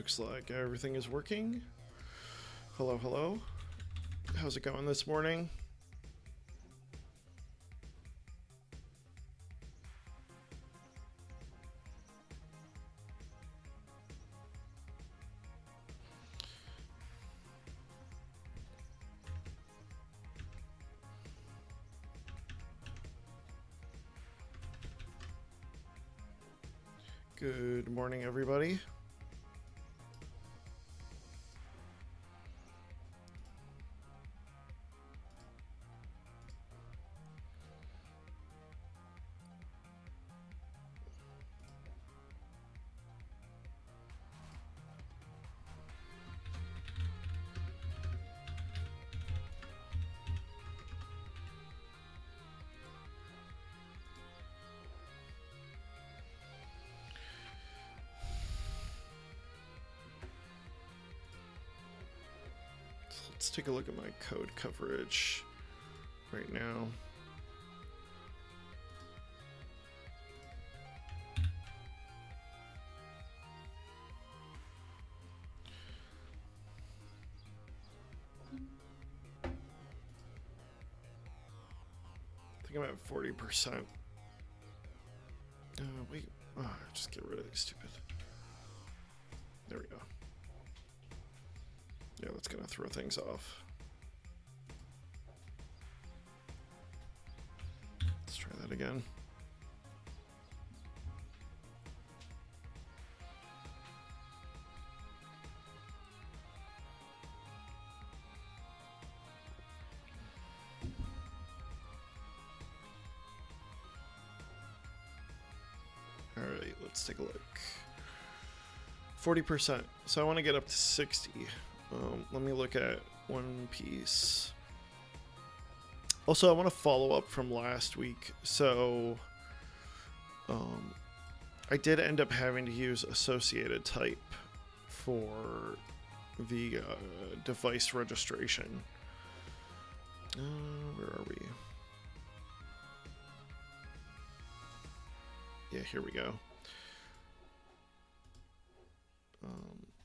Looks like everything is working. Hello, hello. How's it going this morning? Good morning, everybody. Let's take a look at my code coverage right now. I think I'm at 40%. Wait, just get rid of these stupid. There we go. Yeah, that's gonna throw things off. Let's try that again. All right, let's take a look. 40%. So I want to get up to 60. Let me look at one piece. Also, I want to follow up from last week. So I did end up having to use associated type for the device registration. Where are we? Yeah, here we go.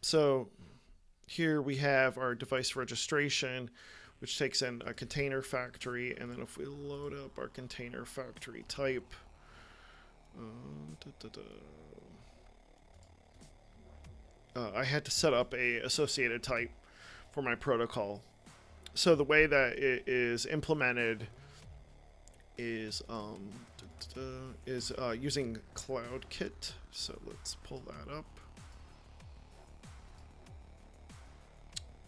So here we have our device registration, which takes in a container factory, and then if we load up our container factory type, I had to set up a associated type for my protocol. So the way that it is implemented is using CloudKit. So let's pull that up.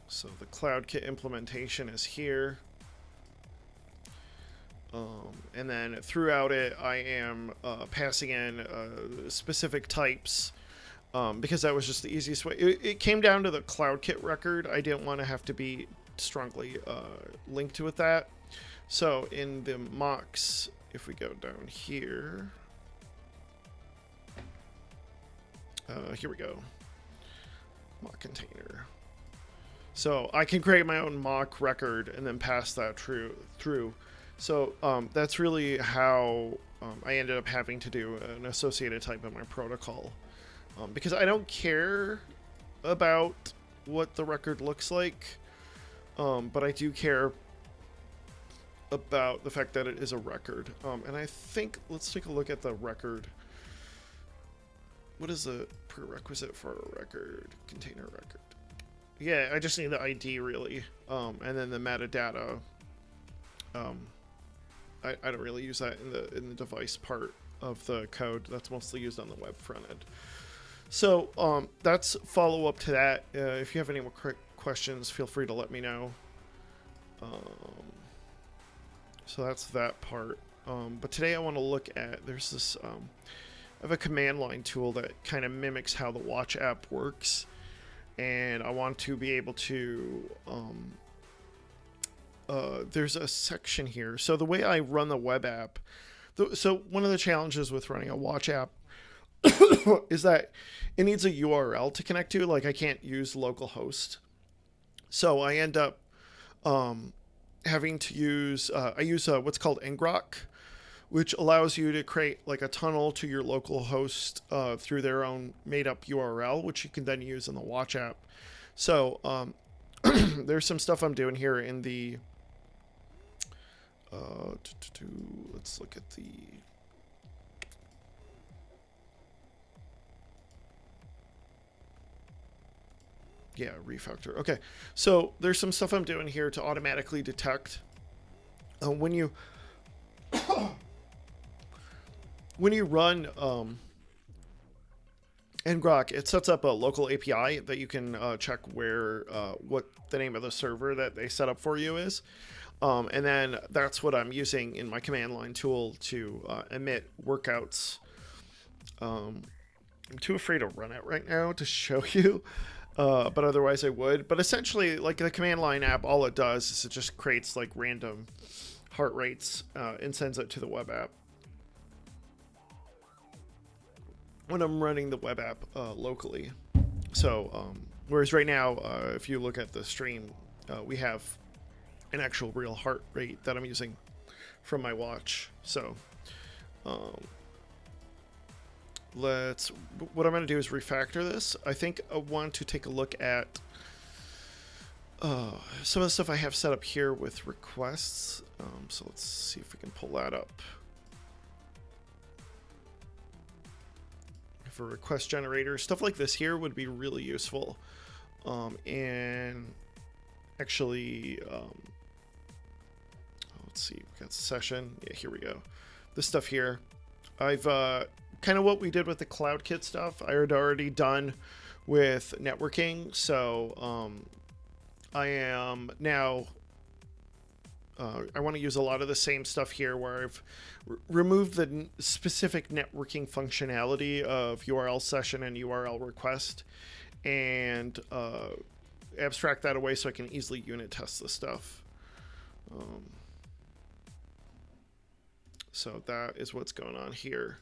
So the CloudKit implementation is here. And then throughout it, I am passing in specific types because that was just the easiest way. It came down to the CloudKit record. I didn't want to have to be strongly linked with that. So in the mocks, if we go down here, here we go, mock container. So I can create my own mock record and then pass that through. So that's really how I ended up having to do an associated type in my protocol. Because I don't care about what the record looks like, but I do care about the fact that it is a record. And I think, let's take a look at the record. What is the prerequisite for a record? Container record. Yeah, I just need the ID really, and then the metadata. I don't really use that in the device part of the code. That's mostly used on the web front end. So that's follow up to that. If you have any more questions, feel free to let me know. So that's that part. But today I want to look at, there's this, I have a command line tool that kind of mimics how the Watch app works. And I want to be able to, there's a section here. So the way I run the web app, so one of the challenges with running a Watch app is that it needs a URL to connect to. Like I can't use localhost. So I end up having to use, I use what's called ngrok, which allows you to create like a tunnel to your local host through their own made up URL, which you can then use in the Watch app. So there's some stuff I'm doing here in the let's look at the refactor. Okay, so there's some stuff I'm doing here to automatically detect when you when you run ngrok, it sets up a local API that you can check where what the name of the server that they set up for you is. And then that's what I'm using in my command line tool to emit workouts. I'm too afraid to run it right now to show you, but otherwise I would. But essentially, like the command line app, all it does is it just creates like random heart rates and sends it to the web app. When I'm running the web app locally. So, whereas right now, if you look at the stream, we have an actual real heart rate that I'm using from my watch. So, what I'm going to do is refactor this. I think I want to take a look at some of the stuff I have set up here with requests. So let's see if we can pull that up. For request generator, stuff like this here would be really useful. And actually, let's see, we got session. Yeah, here we go. This stuff here, I've kind of what we did with the CloudKit stuff, I had already done with networking. So I am now, I want to use a lot of the same stuff here where I've removed the specific networking functionality of URL session and URL request and abstract that away so I can easily unit test this stuff. So that is what's going on here.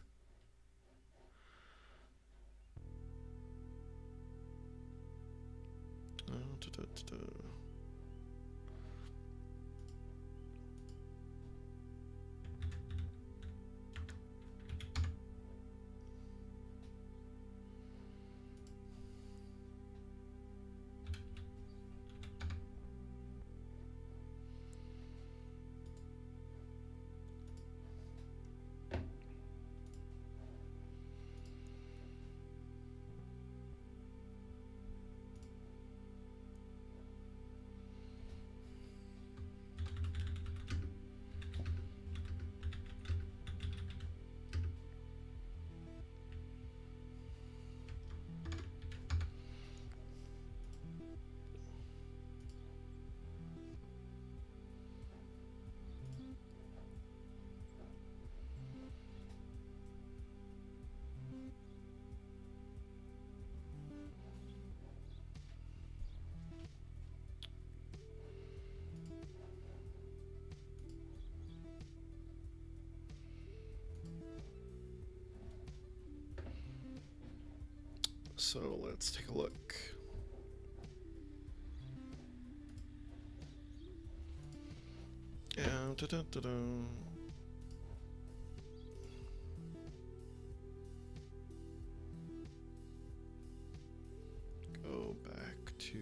So let's take a look. Go back to,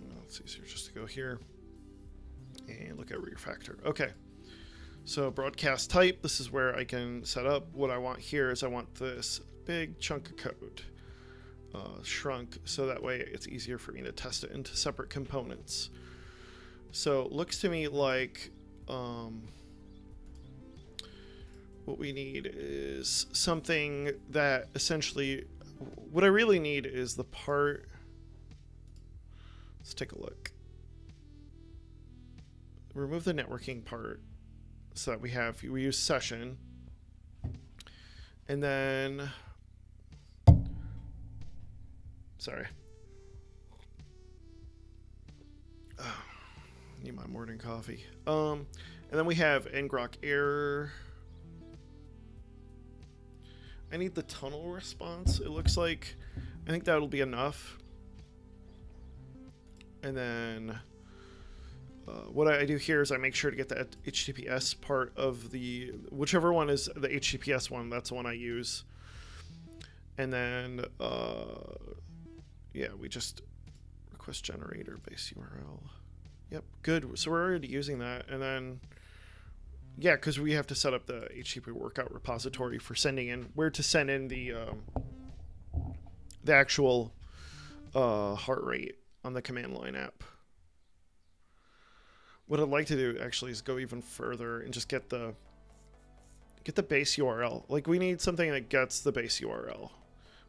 well, it's easier just to go here and look at refactor. Okay. So broadcast type, this is where I can set up what I want here is I want this big chunk of code shrunk so that way it's easier for me to test it into separate components. So it looks to me like what we need is something that essentially, what I really need is the part, let's take a look. Remove the networking part. So that we use session, and then, sorry, need my morning coffee. And then we have ngrok error. I need the tunnel response. It looks like, I think that'll be enough. And then what I do here is I make sure to get the HTTPS part of the, whichever one is the HTTPS one, that's the one I use. And then, yeah, we just request generator base URL. Yep, good. So we're already using that. And then, yeah, because we have to set up the HTTP workout repository for sending in, where to send in the actual heart rate on the command line app. What I'd like to do actually is go even further and just get the base URL. Like, we need something that gets the base URL.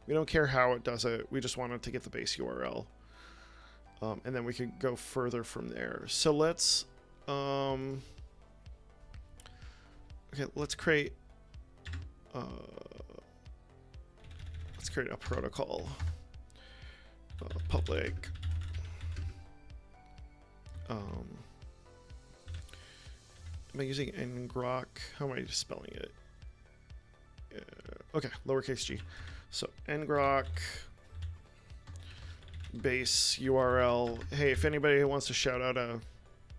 We don't care how it does it. We just want it to get the base URL. And then we can go further from there. So let's let's create a protocol. Public am I using ngrok? How am I spelling it? Okay, lowercase g. So ngrok base URL. Hey, if anybody wants to shout out a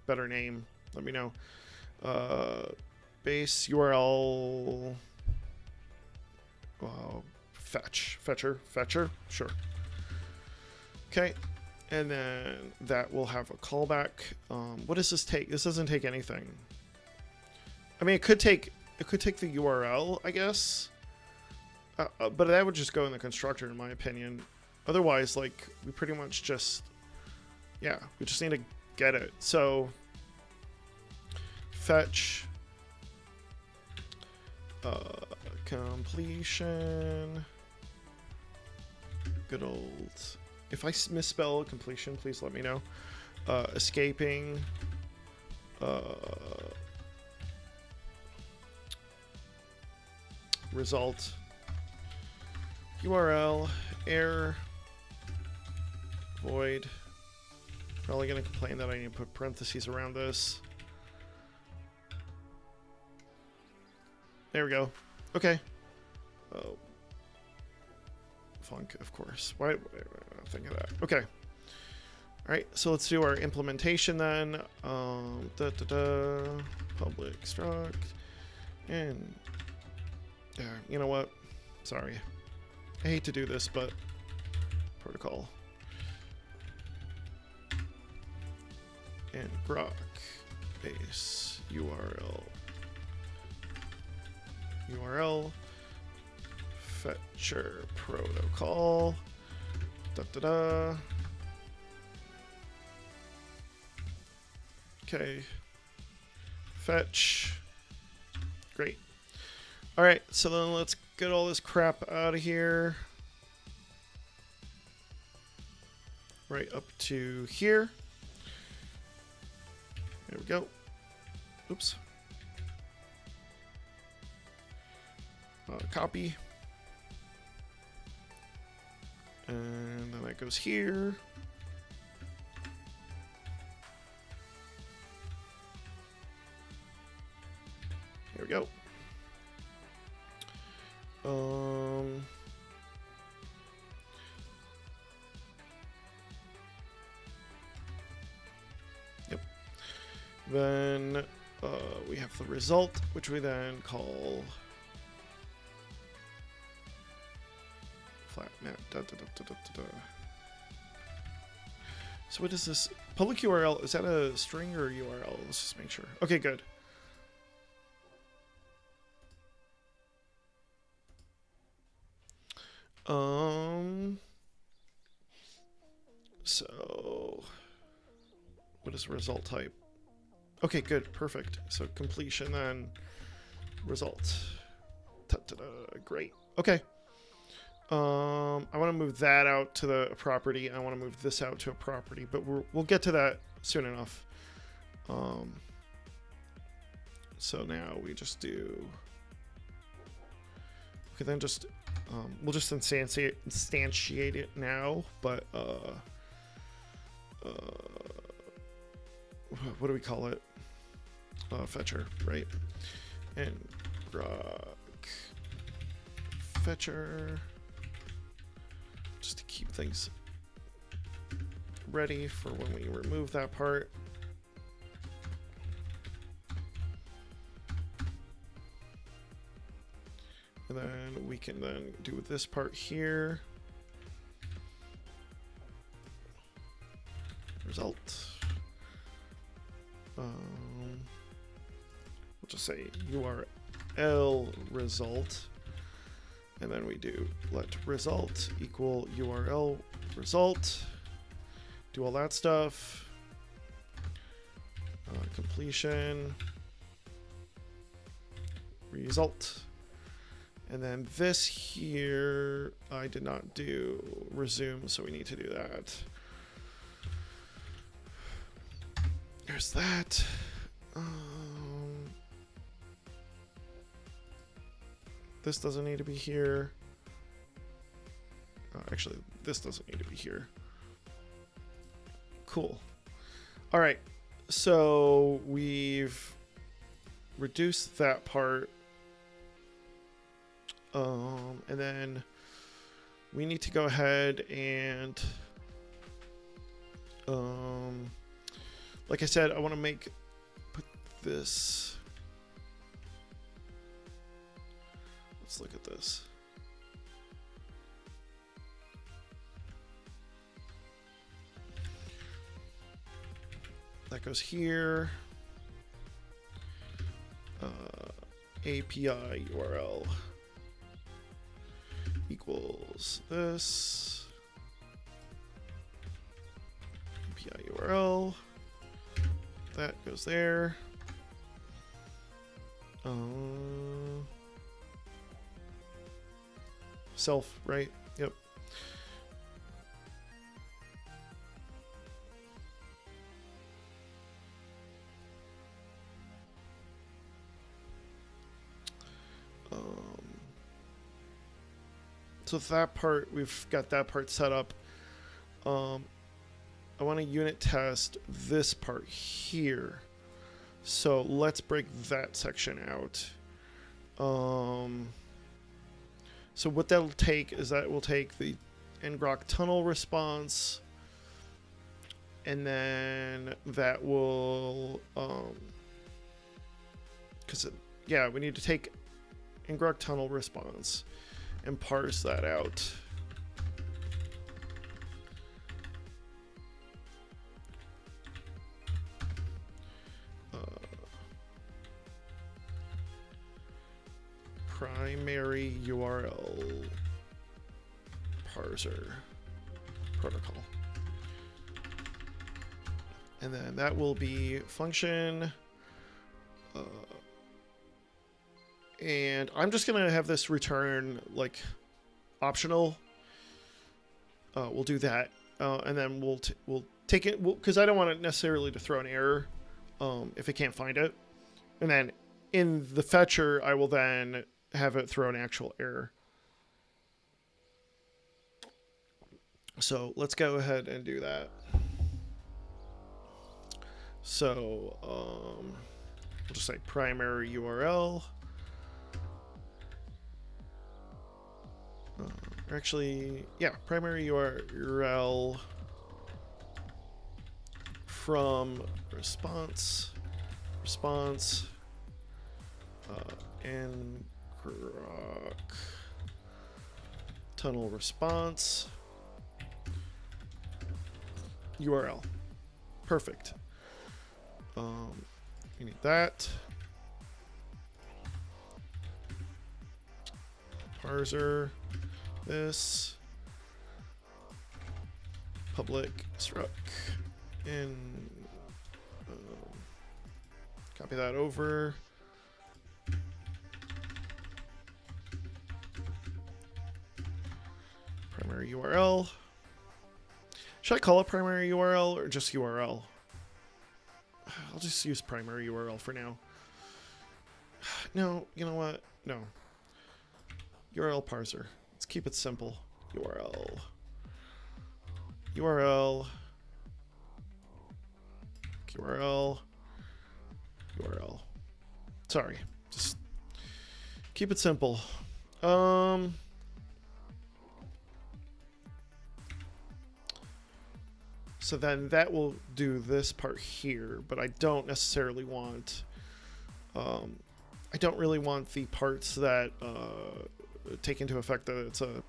better name, let me know. Base URL. Fetcher, sure. Okay, and then that will have a callback. What does this take? This doesn't take anything. I mean, it could take the URL, I guess, but that would just go in the constructor, in my opinion. Otherwise, like, we pretty much just, yeah, we just need to get it. So fetch completion. Good old. If I misspell completion, please let me know. Escaping. Result. URL. Error. Void. Probably going to complain that I need to put parentheses around this. There we go. Okay. Oh. Func, of course. Why did I not think of that? Okay. All right, so let's do our implementation then. Public struct. And you know what? Sorry. I hate to do this, but protocol. And grok base URL fetcher protocol. Okay. Fetch. Great. All right, so then let's get all this crap out of here. Right up to here. There we go. Oops. Copy. And then that goes here. Here we go. Yep. Then we have the result, which we then call flat map. So what is this? Public URL, is that a string or a URL? Let's just make sure. Okay, good. So what is result type? Okay, good, perfect. So completion then result. Great. Okay. I want to move that out to the property. I want to move this out to a property, but we'll get to that soon enough. So now we just do. Okay, then just we'll just instantiate it now, but what do we call it? Fetcher, right? And grok fetcher, just to keep things ready for when we remove that part. And then we can then do this part here. Result. We'll just say URL result. And then we do let result equal URL result. Do all that stuff. Completion. Result. And then this here, I did not do resume, so we need to do that. There's that. This doesn't need to be here. Actually, this doesn't need to be here. Cool. All right. So we've reduced that part. And then we need to go ahead and, like I said, I want to put this. Let's look at this. That goes here. API URL equals this. API URL. That goes there. Self, right? Yep. So that part, we've got that part set up. I want to unit test this part here. So let's break that section out. So what that'll take is that will take the ngrok tunnel response, and then that will, yeah, we need to take ngrok tunnel response and parse that out. Primary URL parser protocol. And then that will be function. And I'm just going to have this return like optional. We'll do that. And then we'll take it because I don't want it necessarily to throw an error if it can't find it. And then in the fetcher, I will then have it throw an actual error. So let's go ahead and do that. So we'll just say primary URL. Actually, yeah, primary URL from response ngrok tunnel response URL. Perfect. You need that. Parser. This public struct and copy that over. Primary URL. Should I call it primary URL or just URL? I'll just use primary URL for now. No, you know what? No. URL parser. Let's keep it simple. URL. URL. URL. URL. Sorry. Just keep it simple. So then that will do this part here, but I don't necessarily want, I don't really want the parts that take into effect that it's a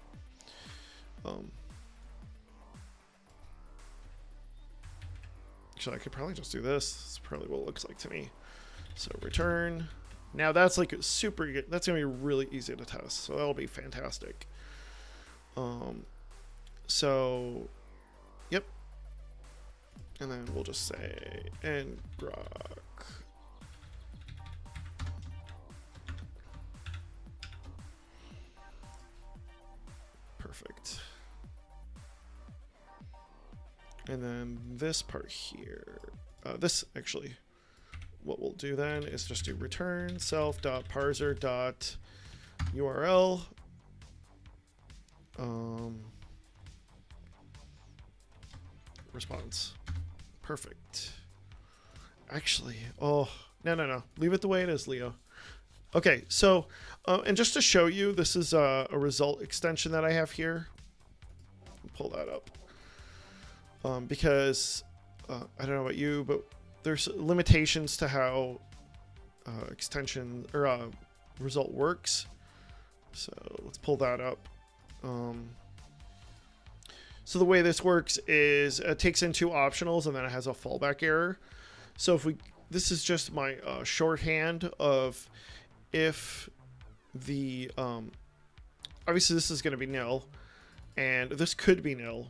actually I could probably just do this. That's probably what it looks like to me. So return. Now that's like super good. That's gonna be really easy to test, so that'll be fantastic. So yep, and then we'll just say and grok. Perfect. And then this part here, this actually, what we'll do then is just do return self.parser.url. Response. Perfect. Actually, oh, no. Leave it the way it is, Leo. Okay, so, and just to show you, this is a result extension that I have here. Pull that up. Because I don't know about you, but there's limitations to how extension or result works. So let's pull that up. So the way this works is it takes in two optionals and then it has a fallback error. So if this is just my shorthand of if the obviously this is going to be nil, and this could be nil.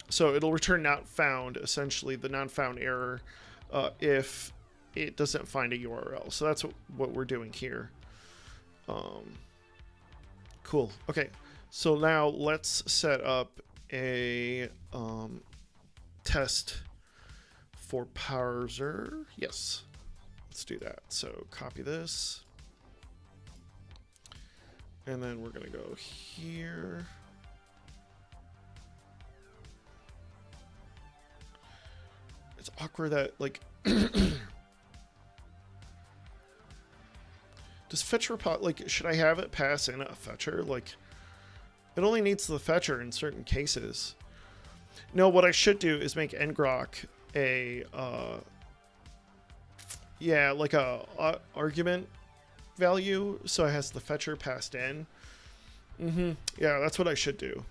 So it'll return not found, essentially the not found error, if it doesn't find a URL. So that's what we're doing here. Cool. Okay. So now let's set up a test for parser. Yes. Let's do that. So copy this. And then we're going to go here. It's awkward that, like, does fetch repot, like, should I have it pass in a fetcher? Like, it only needs the fetcher in certain cases. No, what I should do is make ngrok a, yeah, like a argument value, so it has the fetcher passed in. Yeah, that's what I should do.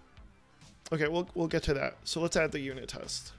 Okay, we'll get to that. So let's add the unit test.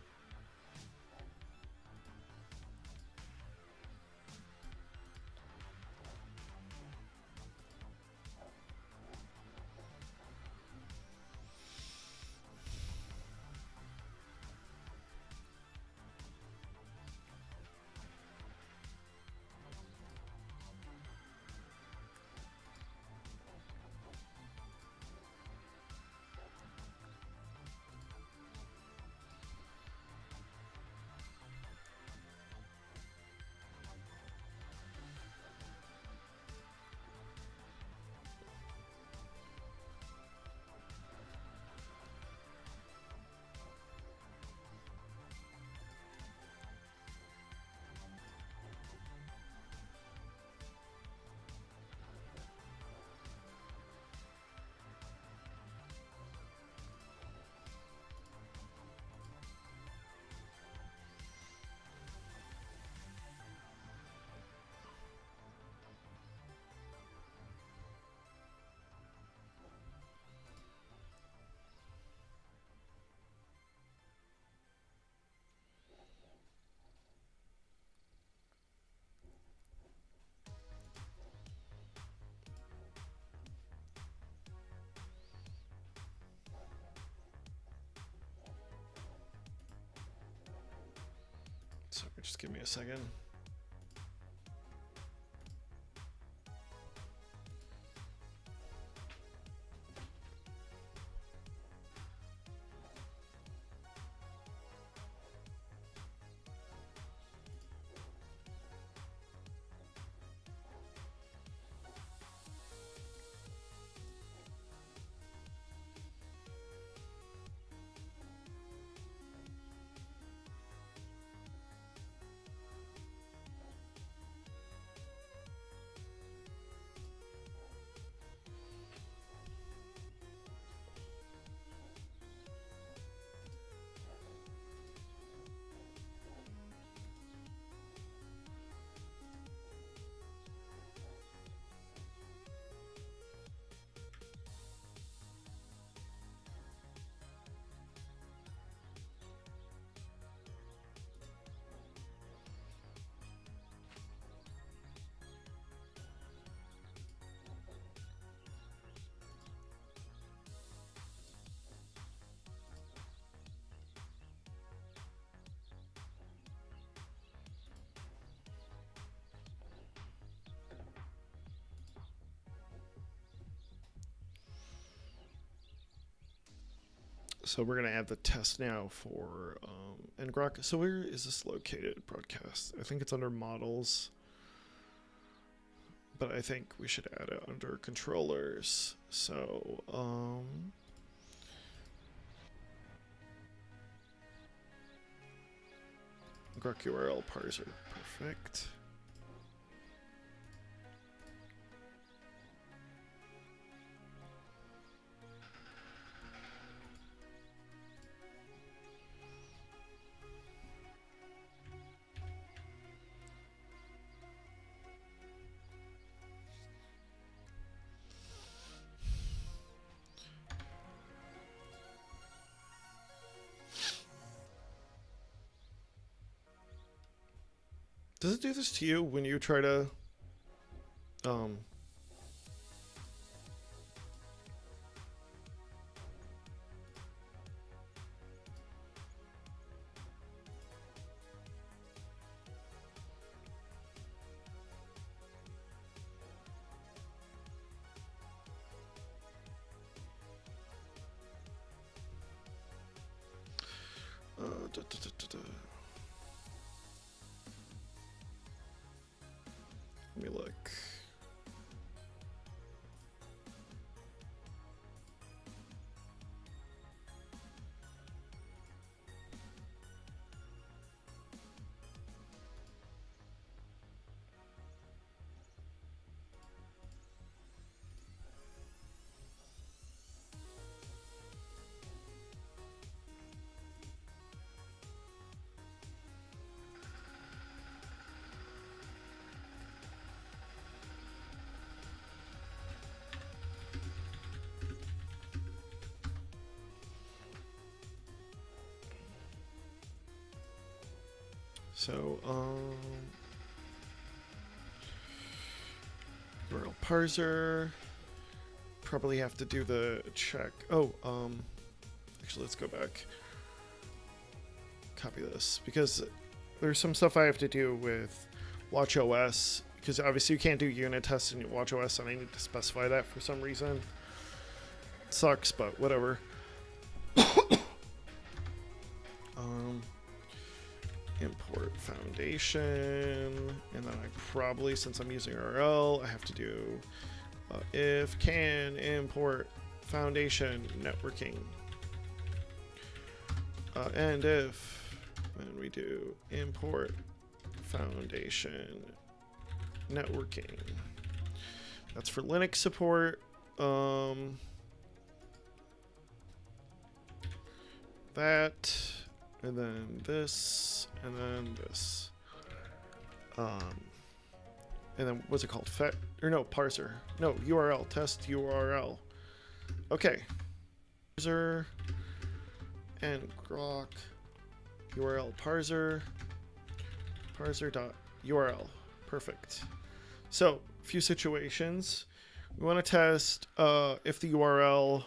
So just give me a second. So we're going to add the test now for ngrok. So where is this located, broadcast? I think it's under models. But I think we should add it under controllers. So, ngrok URL parser. Perfect. Does it do this to you when you try to let me look. So, URL parser. Probably have to do the check. Oh, actually, let's go back. Copy this because there's some stuff I have to do with watchOS because obviously you can't do unit tests in watchOS, and I need to specify that for some reason. It sucks, but whatever. Import foundation, and then I probably, since I'm using URL, I have to do if can import foundation networking, and if, and we do import foundation networking. That's for Linux support. That. And then this, and then this. And then what's it called? Fet, or no, parser. No, URL, test URL. Okay. Parser and grok URL parser. Parser.url. Perfect. So, a few situations. We want to test if the URL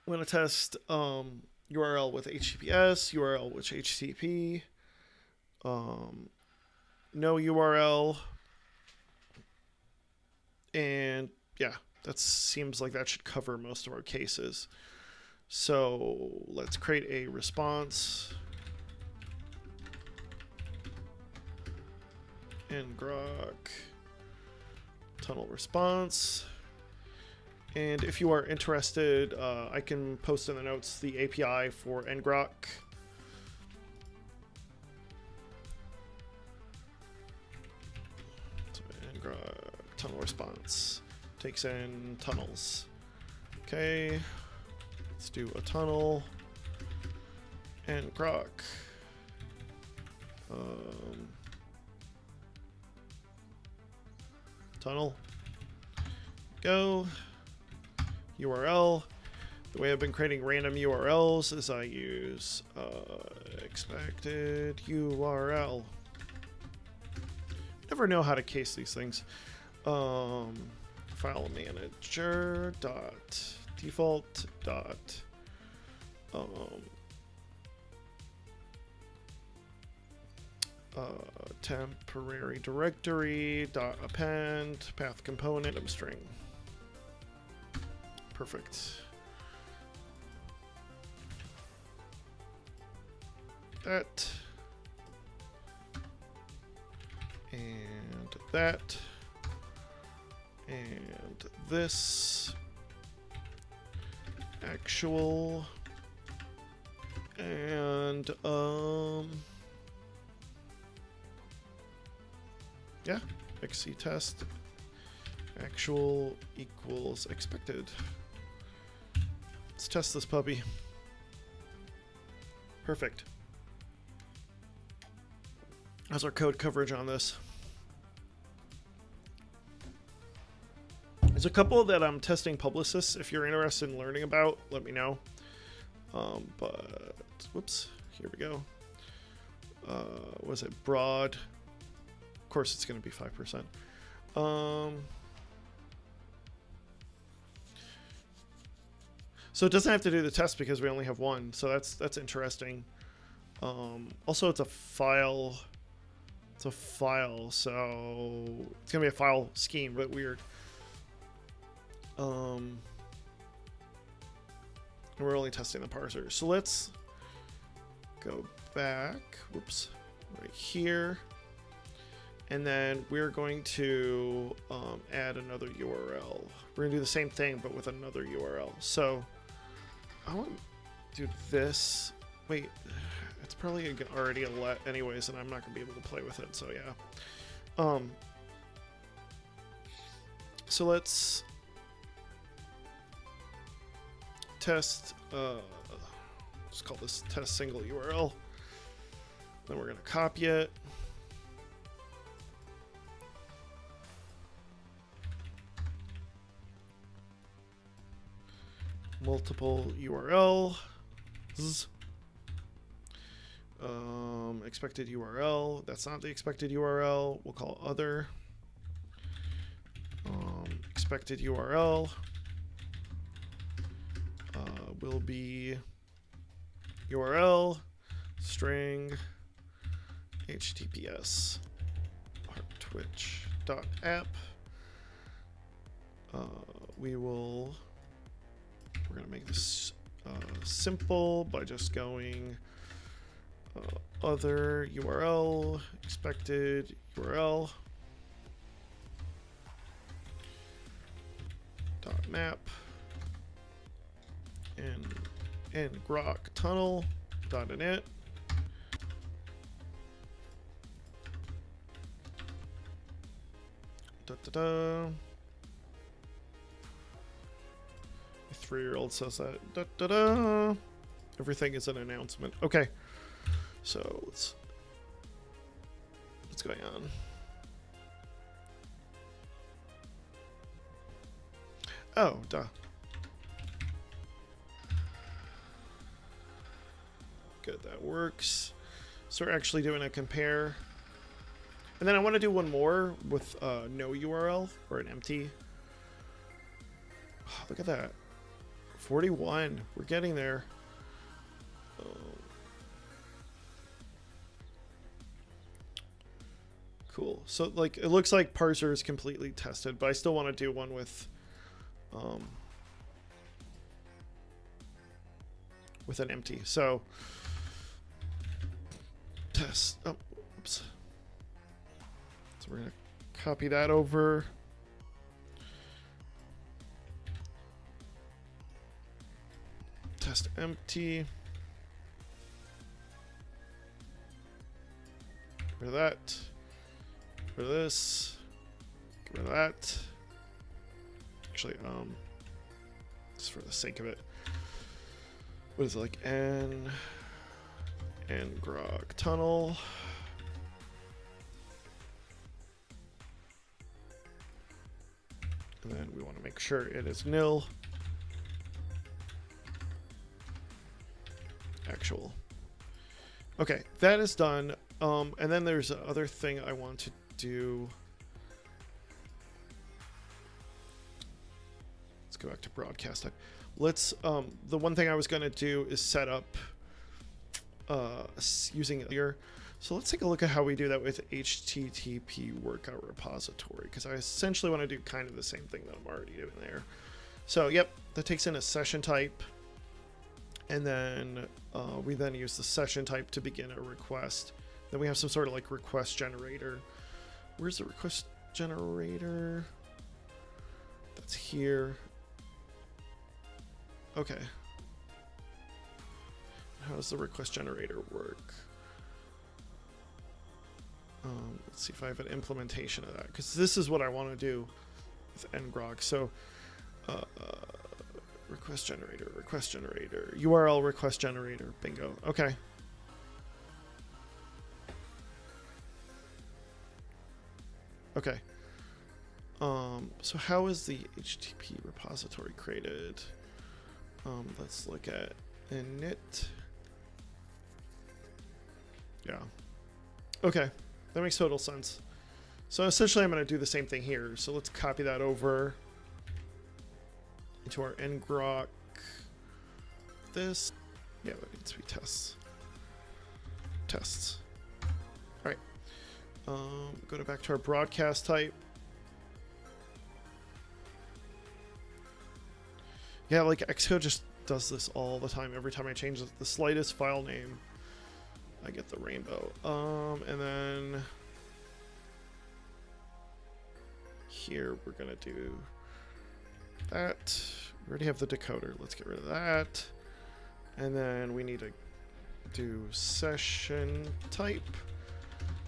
I'm going to test URL with HTTPS, URL with HTTP, no URL, and yeah, that seems like that should cover most of our cases. So let's create a response ngrok tunnel response. And if you are interested, I can post in the notes the API for ngrok. So ngrok tunnel response takes in tunnels. Okay, let's do a tunnel. Ngrok. Tunnel. Go. URL. The way I've been creating random URLs is I use expected URL. Never know how to case these things. File manager dot default dot temporary directory dot append path component string. Perfect. That. And that. And this. Actual. And, yeah, XC test. Actual equals expected. Let's test this puppy. Perfect. How's our code coverage on this? There's a couple that I'm testing publicists. If you're interested in learning about, let me know. But whoops, here we go. Was it broad? Of course, it's going to be 5%. So it doesn't have to do the test because we only have one. So that's interesting. Also, it's a file. It's a file, so it's gonna be a file scheme, but weird. And we're only testing the parser. So let's go back. Whoops, right here. And then we're going to add another URL. We're gonna do the same thing, but with another URL. So I want to do this. Wait, it's probably already a let anyways, and I'm not gonna be able to play with it. So yeah. So let's test. Let's call this test single URL. Then we're gonna copy it. Multiple URLs. Expected URL. That's not the expected URL. We'll call other. Expected URL will be URL string HTTPS heartwitch.app. We're going to make this simple by just going other URL, expected URL, .map, and grok tunnel .init. Da-da-da. 3-year-old says that. Da, da, da. Everything is an announcement. Okay. So what's going on? Oh, duh. Good, that works. So we're actually doing a compare. And then I want to do one more with no URL or an empty. Oh, look at that. 41. We're getting there. Cool. So like it looks like parser is completely tested, but I still want to do one with an empty. So test. Oh, oops. So we're gonna copy that over. Test empty. Get rid of that. Get rid of this. Get rid of that. Actually, just for the sake of it. What is it like? And grok tunnel. And then we want to make sure it is nil. Actual. Okay, that is done. And then there's another thing I want to do. Let's go back to broadcast type. Let's the one thing I was going to do is set up using here. So let's take a look at how we do that with HTTP workout repository, because I essentially want to do kind of the same thing that I'm already doing there. So, yep, that takes in a session type. And then we then use the session type to begin a request. Then we have some sort of like request generator. Where's the request generator? That's here. Okay. How does the request generator work? Let's see if I have an implementation of that, because this is what I want to do with ngrok. So request generator, URL request generator, bingo. Okay. Okay. So how is the HTTP repository created? Let's look at init. Yeah. Okay. That makes total sense. So essentially I'm going to do the same thing here. So let's copy that over into our ngrok. This. Yeah, that needs to be tests. Tests. All right. Go back to our broadcast type. Yeah, like Xcode just does this all the time. Every time I change the slightest file name, I get the rainbow. And then here we're gonna do that. We already have the decoder. Let's get rid of that. And then we need to do session type,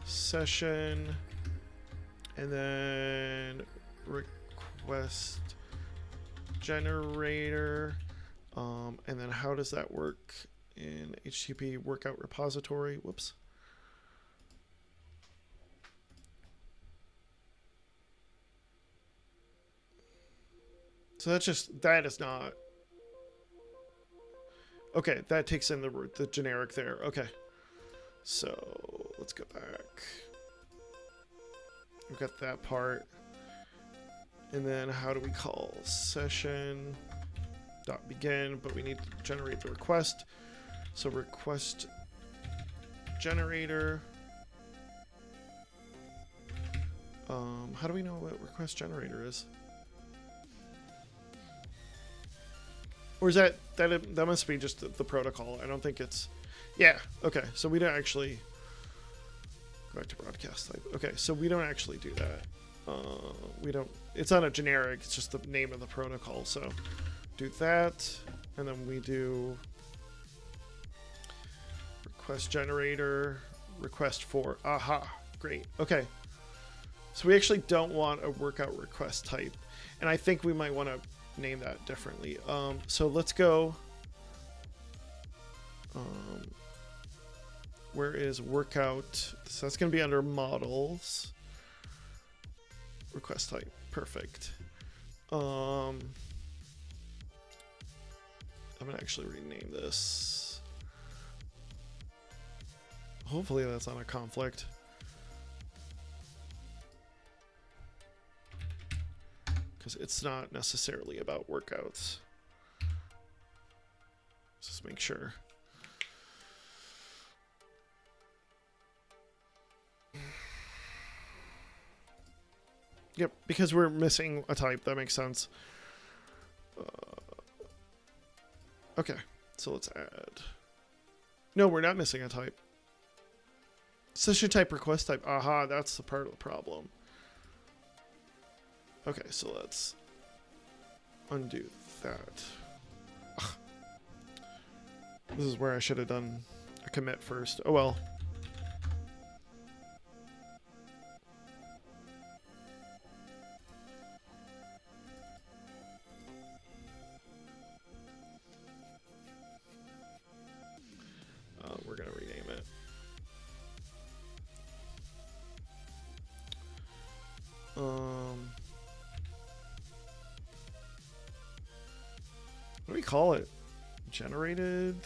session, and then request generator. And then how does that work in HTTP workout repository? Whoops. So that's just, that is not. Okay, that takes in the generic there. Okay. So let's go back. We've got that part. And then how do we call session dot begin, but we need to generate the request. So request generator. How do we know what request generator is? Or is that must be just the protocol? I don't think it's. Yeah. Okay. So we don't actually go back to broadcast type. Okay. So we don't actually do that. We don't. It's not a generic. It's just the name of the protocol. So do that, and then we do request generator request for. Aha. Great. Okay. So we actually don't want a workout request type, and I think we might want to name that differently. So let's go. Where is workout? So that's going to be under models. Request type. Perfect. I'm going to actually rename this. Hopefully that's not a conflict. Because it's not necessarily about workouts. Just make sure. Yep, because we're missing a type. That makes sense. Okay, so let's add. No, we're not missing a type. Session type, request type. Aha, that's the part of the problem. Okay, so let's undo that. Ugh. This is where I should have done a commit first. Oh well. We're gonna rename it. What do we call it? Generated?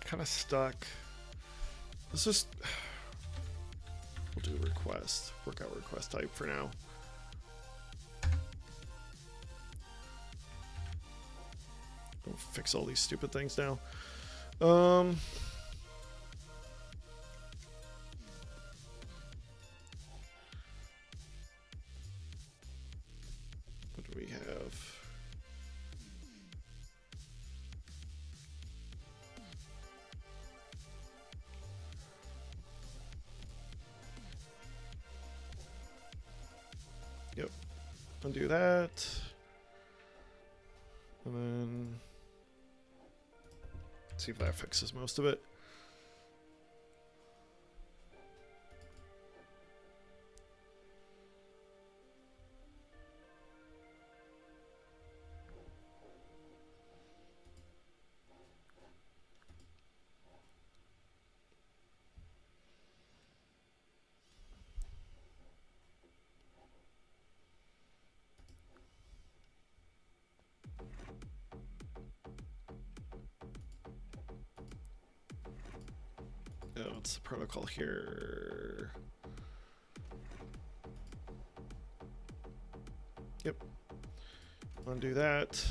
Kind of stuck. Let's just. We'll do request. Workout request type for now. We'll fix all these stupid things now. Undo that. And then see if that fixes most of it. Oh, what's the protocol here? Yep. Undo that.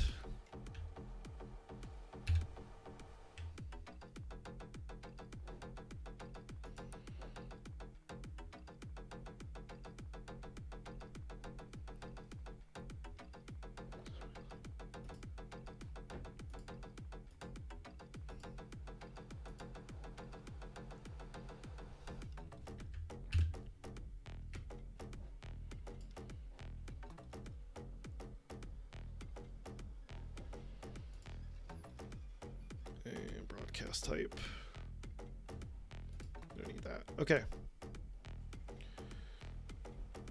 And broadcast type. Don't need that. Okay.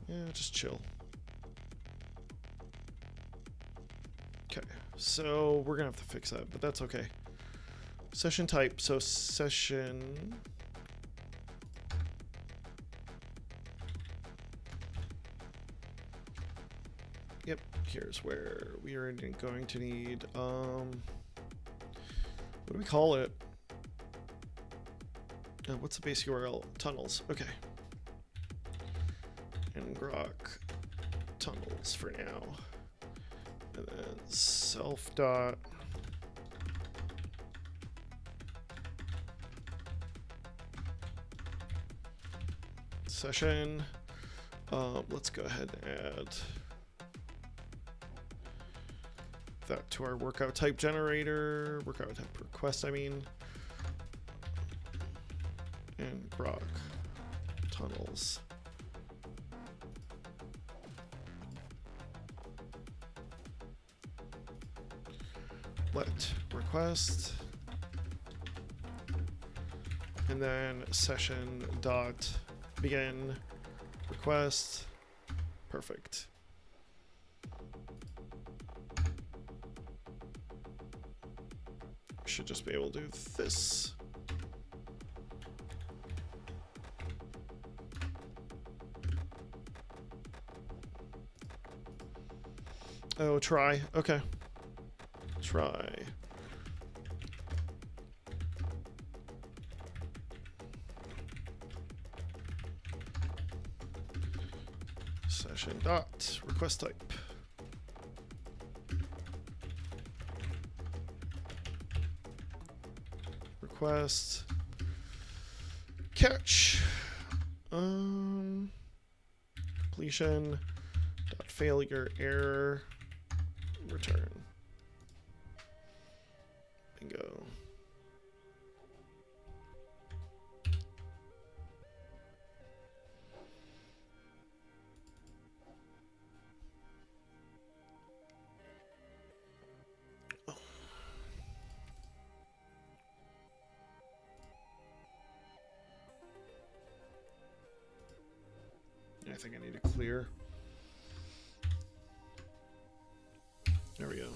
Yeah, just chill. Okay, so we're gonna have to fix that, but that's okay. Session type, so session. Yep, here's where we are going to need, what do we call it? What's the base URL? Tunnels, okay. And grok tunnels for now. And then self dot session. Let's go ahead and add that to our workout type generator, workout type request, I mean, and grok tunnels. Let request, and then session dot begin request. Perfect. Should just be able to do this. Oh, try. Okay. Try. Session dot request type. Request catch. Completion dot failure error return. Bingo. I think I need to clear. There we go.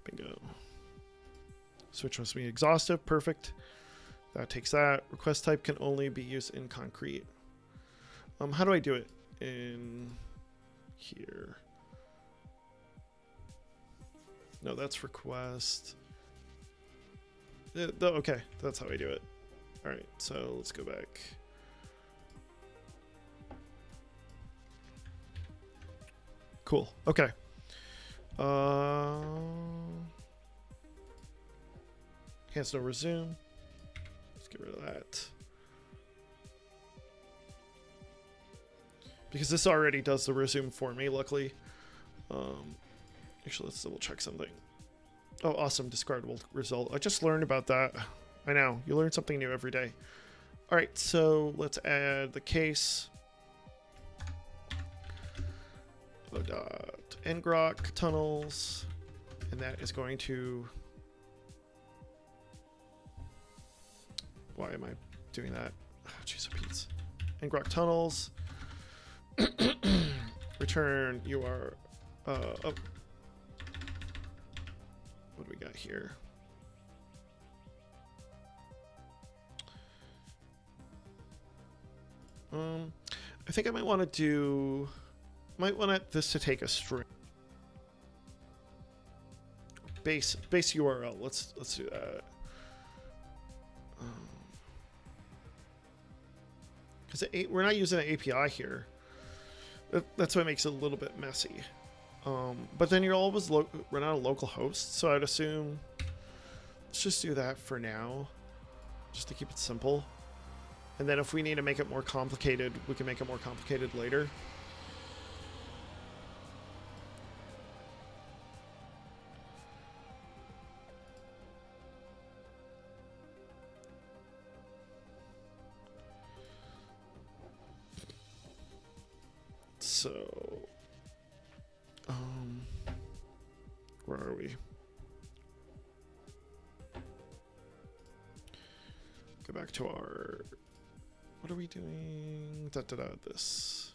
Bingo. Switch must be exhaustive. Perfect. That takes that. Request type can only be used in concrete. How do I do it? In here. No, that's request. Okay, that's how I do it. All right, so let's go back. Cool. Okay. Has no resume. Let's get rid of that. Because this already does the resume for me, luckily. Actually, let's double check something. Oh, awesome. Discardable result. I just learned about that. I know. You learn something new every day. All right, so let's add the case. dot ngrok tunnels, and that is going to, why am I doing that? Oh, jeez, Pete's. Ngrok tunnels. Return UR. Oh. What do we got here? I think I might want to this to take a string. Base URL. Let's do that. Because we're not using an API here. That's what makes it a little bit messy. But then you're always run out of local hosts, so I'd assume let's just do that for now, just to keep it simple. And then if we need to make it more complicated, we can make it more complicated later. So, where are we? Go back to our, what are we doing? This.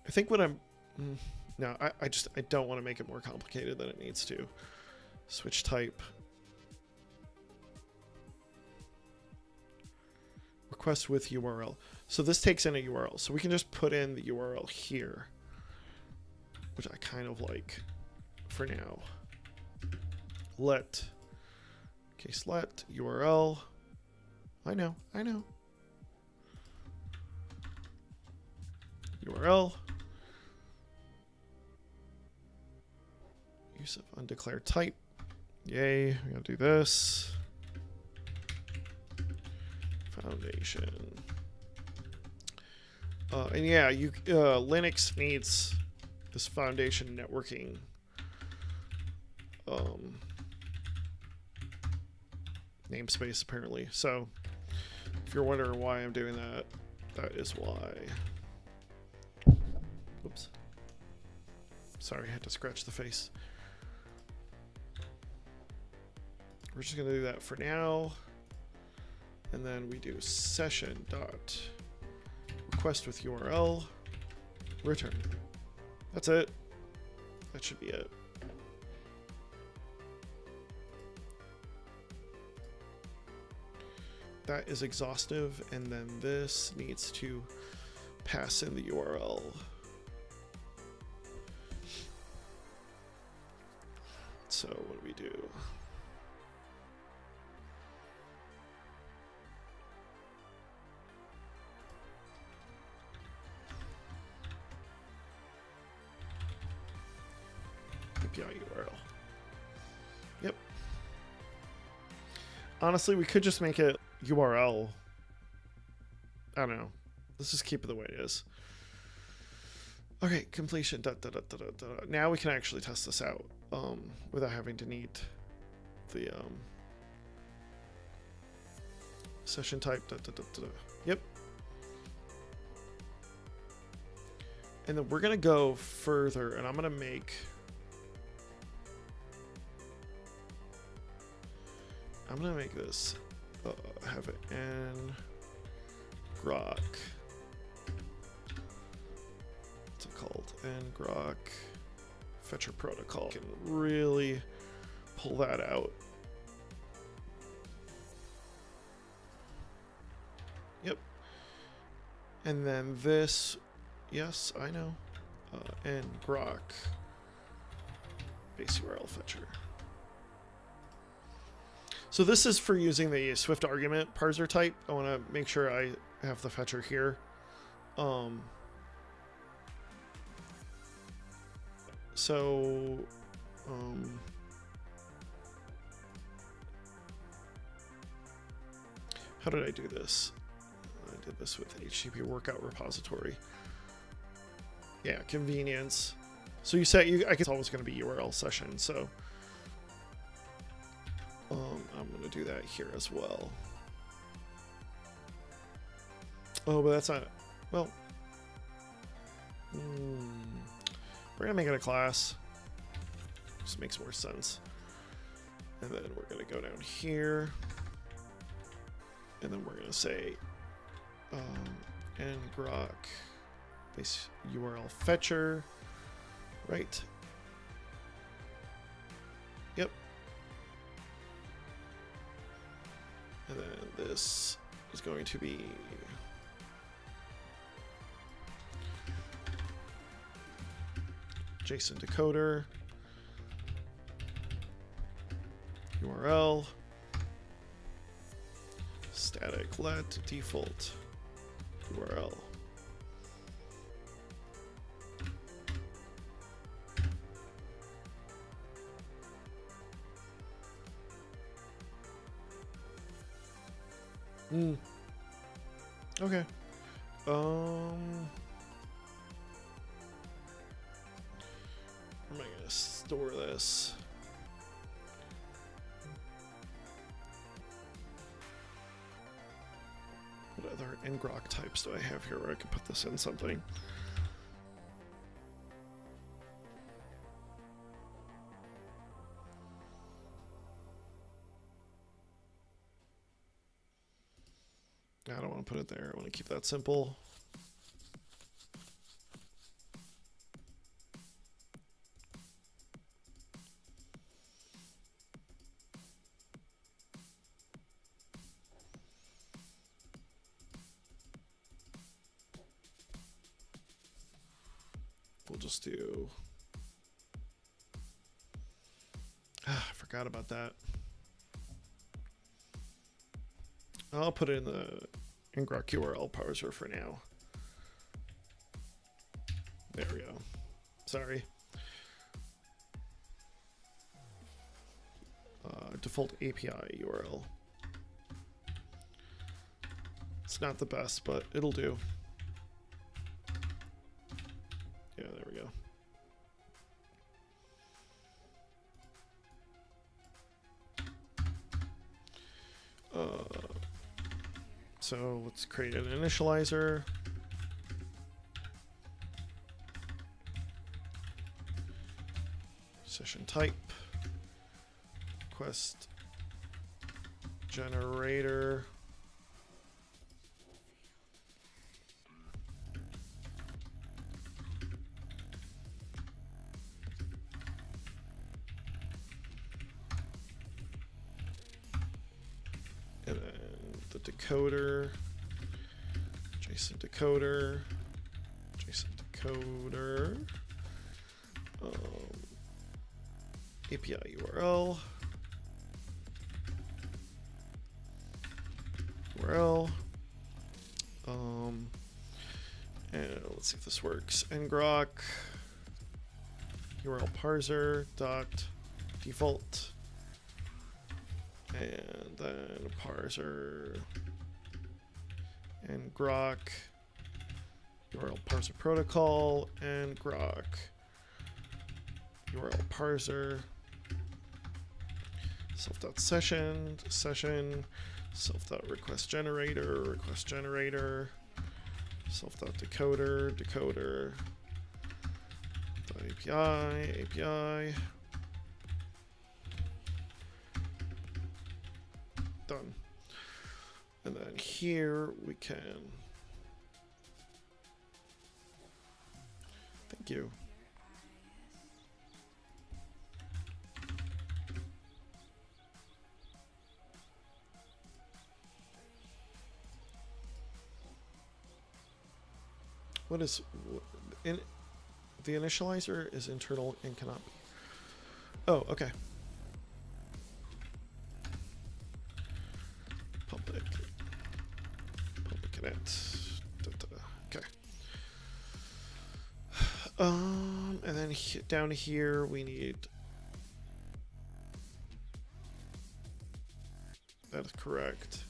I think what I'm, no, I don't want to make it more complicated than it needs to. Switch type. Request with URL. So this takes in a URL. So we can just put in the URL here, which I kind of like for now. Let URL. I know. URL. Use of undeclared type. Yay, we're gonna do this. Foundation. And yeah, Linux needs this foundation networking namespace apparently. So if you're wondering why I'm doing that, that is why. Oops. Sorry, I had to scratch the face. We're just gonna do that for now. And then we do session dot request with URL return. That's it. That should be it. That is exhaustive, and then this needs to pass in the URL. So what do we do? API URL. Yep. Honestly, we could just make it URL. I don't know. Let's just keep it the way it is. Okay, completion. Now we can actually test this out without having to need the session type. Yep. And then we're gonna go further, and I'm gonna make. I'm gonna make this. Have it in grok. What's it called? And grok fetcher protocol. Can really pull that out. Yep. And then this, yes, I know. And grok base URL fetcher. So this is for using the Swift argument parser type. I want to make sure I have the fetcher here. How did I do this? I did this with HTTP workout repository. Yeah, convenience. So you said I guess it's always going to be URL session. So I'm going to do that here as well. Oh, but that's not. Well, we're gonna make it a class. Just makes more sense. And then we're gonna go down here, and then we're gonna say ngrok base URL fetcher, right? Yep. And then this is going to be JSON decoder URL static let default URL. Okay. Where am I gonna store this? What other ngrok types do I have here where I can put this in something? I don't want to put it there. I want to keep that simple. We'll just do... I forgot about that. I'll put it in the ngrok URL parser for now. There we go. Sorry. Default API URL. It's not the best, but it'll do. Yeah, there we go. So let's create an initializer. Session type. Request generator. And then the decoder, JSON decoder, API URL, and let's see if this works. ngrok URL parser dot default, and then parser ngrok URL parser protocol, ngrok URL parser self.session self.request generator self.decoder API done. And then here we can, thank you. What is in the initializer is internal and cannot be. Oh, okay. Public init. Okay. And then down here we need. That is correct.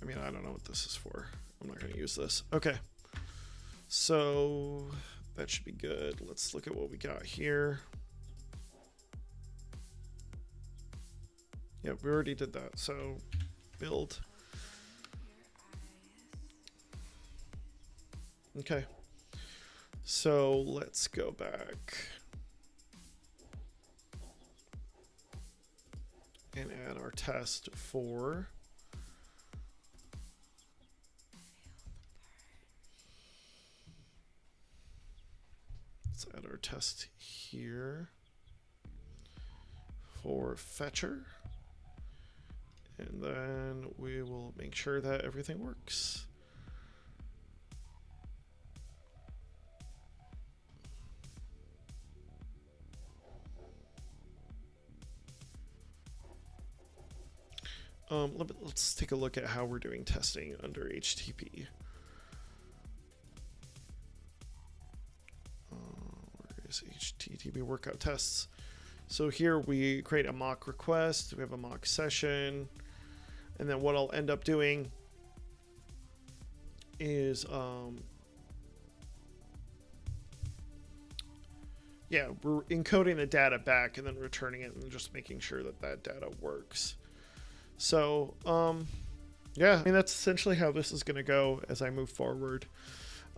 mean, I don't know what this is for. I'm not going to use this. Okay. So that should be good. Let's look at what we got here. Yeah, we already did that. So build. Okay. So let's go back and add our test for let's add our test here for fetcher, and then we will make sure that everything works. Let's take a look at how we're doing testing under HTTP. Where is HTTP workout tests? So here we create a mock request, we have a mock session, and then what I'll end up doing is yeah, we're encoding the data back and then returning it and just making sure that that data works. So, yeah, I mean, that's essentially how this is going to go as I move forward.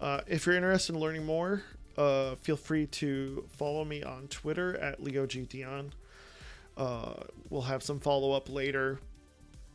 If you're interested in learning more, feel free to follow me on Twitter at LeoGDion. We'll have some follow-up later,